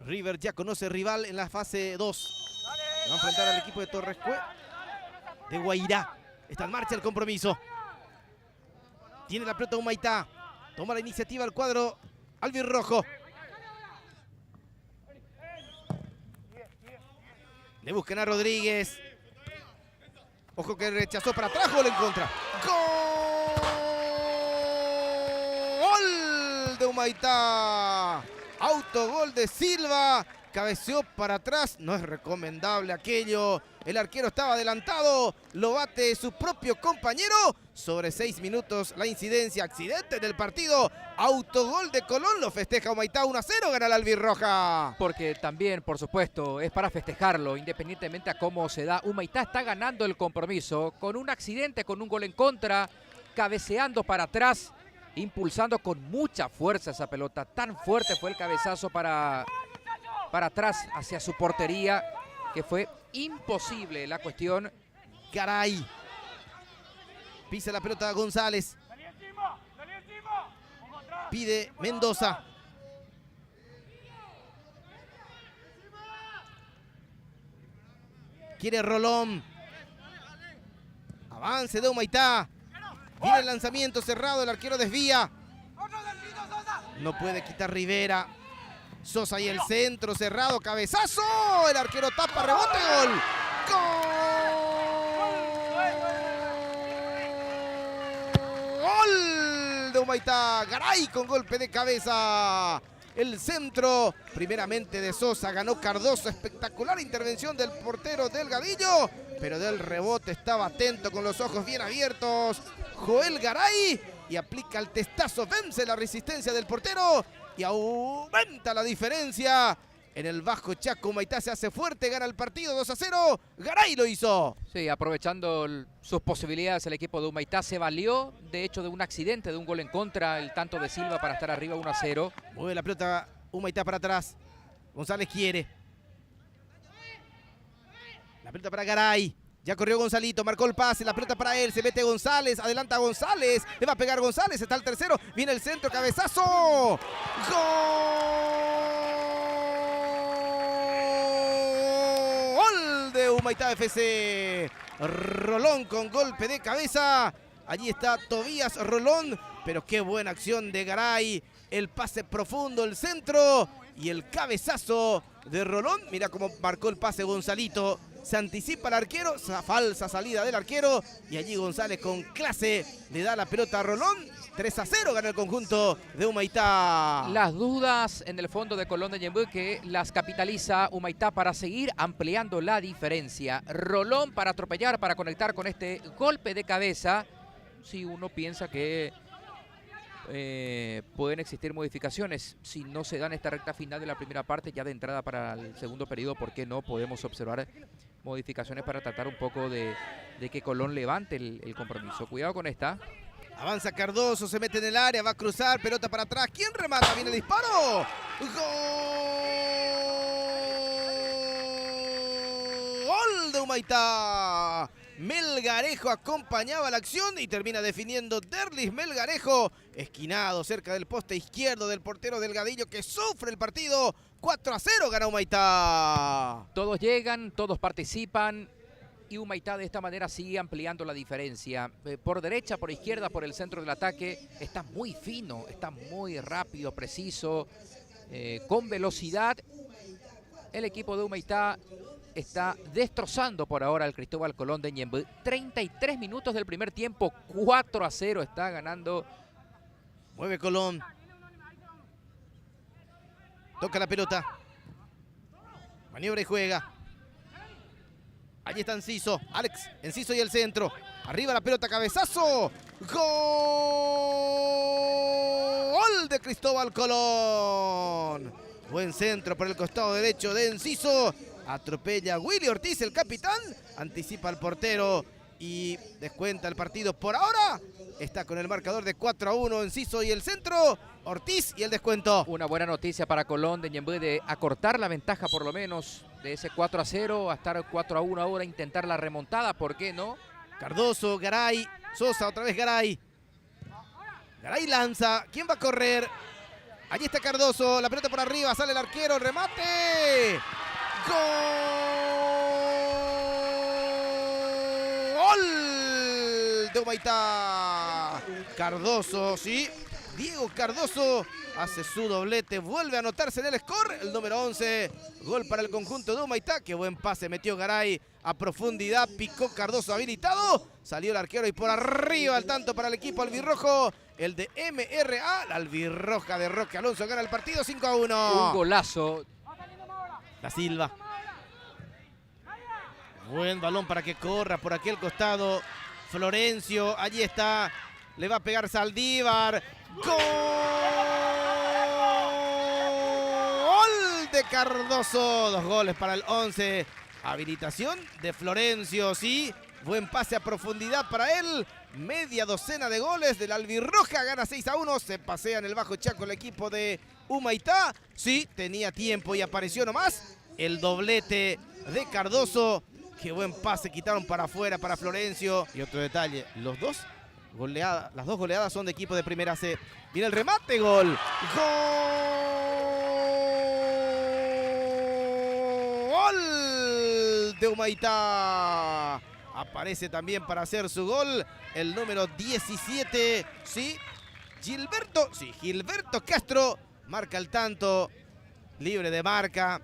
River ya conoce rival en la fase 2. Va a enfrentar al equipo de Torrescue de Guairá. Está en marcha el compromiso. Tiene la pelota Humaitá. Toma la iniciativa el cuadro albirrojo. Le buscan a Rodríguez. Ojo que rechazó para atrás, gol en contra. ¡Gol de Humaitá! Autogol de Silva. Cabeceó para atrás. No es recomendable aquello. El arquero estaba adelantado. Lo bate su propio compañero. Sobre 6 minutos la incidencia. Accidente del partido. Autogol de Colón. Lo festeja Humaitá. 1-0. Gana la albirroja. Porque también, por supuesto, es para festejarlo. Independientemente a cómo se da. Humaitá está ganando el compromiso. Con un accidente, con un gol en contra. Cabeceando para atrás. Impulsando con mucha fuerza esa pelota. Tan fuerte fue el cabezazo para atrás hacia su portería, que fue imposible la cuestión. Garay. Pisa la pelota González. Pide Mendoza. Quiere Rolón. Avance de Humaitá. Viene el lanzamiento cerrado, el arquero desvía. No puede quitar Rivera. Sosa y el centro cerrado, cabezazo. El arquero tapa, rebote, gol. Gol de Humaitá. Garay con golpe de cabeza. El centro, primeramente de Sosa, ganó Cardoso. Espectacular intervención del portero Delgadillo, pero del rebote estaba atento con los ojos bien abiertos Joel Garay y aplica el testazo, vence la resistencia del portero y aumenta la diferencia. En el Bajo Chaco, Humaitá se hace fuerte, gana el partido 2-0. Garay lo hizo. Sí, aprovechando sus posibilidades, el equipo de Humaitá se valió, de hecho, de un accidente, de un gol en contra, el tanto de Silva para estar arriba 1-0. Mueve la pelota Humaitá para atrás. González quiere. La pelota para Garay. Ya corrió Gonzalito, marcó el pase, la pelota para él, se mete González, adelanta González, le va a pegar González, está el tercero, viene el centro, cabezazo. ¡Gol de Humaitá FC! Rolón con golpe de cabeza. Allí está Tobías Rolón, pero qué buena acción de Garay. El pase profundo, el centro y el cabezazo de Rolón. Mira cómo marcó el pase Gonzalito. Se anticipa el arquero, falsa salida del arquero y allí González con clase le da la pelota a Rolón. 3-0 gana el conjunto de Humaitá. Las dudas en el fondo de Colón de Ñemby que las capitaliza Humaitá para seguir ampliando la diferencia. Rolón para atropellar, para conectar con este golpe de cabeza. Si uno piensa que pueden existir modificaciones, si no se dan esta recta final de la primera parte, ya de entrada para el segundo periodo, ¿por qué no? Podemos observar modificaciones para tratar un poco de que Colón levante el compromiso. Cuidado con esta. Avanza Cardoso, se mete en el área, va a cruzar, pelota para atrás. ¿Quién remata? Viene el disparo. Gol de Humaitá. Melgarejo acompañaba la acción y termina definiendo Derlis Melgarejo. Esquinado cerca del poste izquierdo del portero Delgadillo que sufre el partido. 4-0 gana Humaitá. Todos llegan, todos participan. Y Humaitá de esta manera sigue ampliando la diferencia. Por derecha, por izquierda, por el centro del ataque. Está muy fino, está muy rápido, preciso, con velocidad. El equipo de Humaitá está destrozando por ahora al Cristóbal Colón de Ñemby. 33 minutos del primer tiempo, 4-0 está ganando. Mueve Colón. Toca la pelota. Maniobra y juega. Allí está Enciso, Alex, Enciso y el centro. Arriba la pelota, cabezazo. Gol de Cristóbal Colón. Buen centro por el costado derecho de Enciso. Atropella a Willy Ortiz, el capitán. Anticipa al portero y descuenta el partido. Por ahora está con el marcador de 4-1 Enciso y el centro. Ortiz y el descuento. Una buena noticia para Colón de Ñemby de acortar la ventaja por lo menos de ese 4-0 a estar 4-1 ahora, intentar la remontada, ¿por qué no? Cardoso, Garay, Sosa, otra vez Garay. Garay lanza, ¿quién va a correr? Allí está Cardoso, la pelota por arriba, sale el arquero, remate. ¡Gol de Humaitá! Cardoso, sí. Diego Cardoso hace su doblete, vuelve a anotarse en el score, el número 11. Gol para el conjunto de Humaitá. Qué buen pase metió Garay a profundidad. Picó Cardoso habilitado. Salió el arquero y por arriba el tanto para el equipo albirrojo. El de MRA, la albirroja de Roque Alonso gana el partido 5-1. Un golazo. Da Silva. Buen balón para que corra por aquel costado. Florencio, allí está. Le va a pegar Saldívar. ¡Gol de Cardoso! 2 goles para el 11. Habilitación de Florencio, sí. Buen pase a profundidad para él. Media docena de goles de la albirroja. Gana 6-1. Se pasea en el Bajo Chaco el equipo de Humaitá. Sí, tenía tiempo y apareció nomás el doblete de Cardoso. Qué buen pase. Quitaron para afuera para Florencio. Y otro detalle. Las dos goleadas son de equipo de Primera C. Viene el remate. Gol. Gol de Humaitá. Aparece también para hacer su gol el número 17, ¿sí? Gilberto Castro marca el tanto, libre de marca.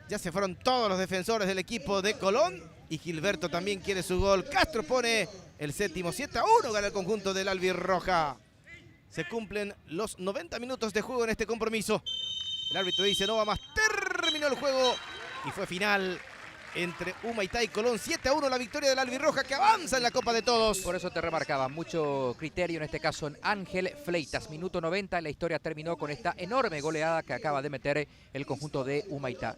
Ya se fueron todos los defensores del equipo de Colón y Gilberto también quiere su gol. Castro pone el séptimo, 7-1, gana el conjunto del albirroja. Se cumplen los 90 minutos de juego en este compromiso. El árbitro dice no va más, terminó el juego y fue final entre Humaitá y Colón. 7-1 la victoria del albirroja que avanza en la Copa de Todos. Por eso te remarcaba, mucho criterio en este caso en Ángel Fleitas. Minuto 90, la historia terminó con esta enorme goleada que acaba de meter el conjunto de Humaitá.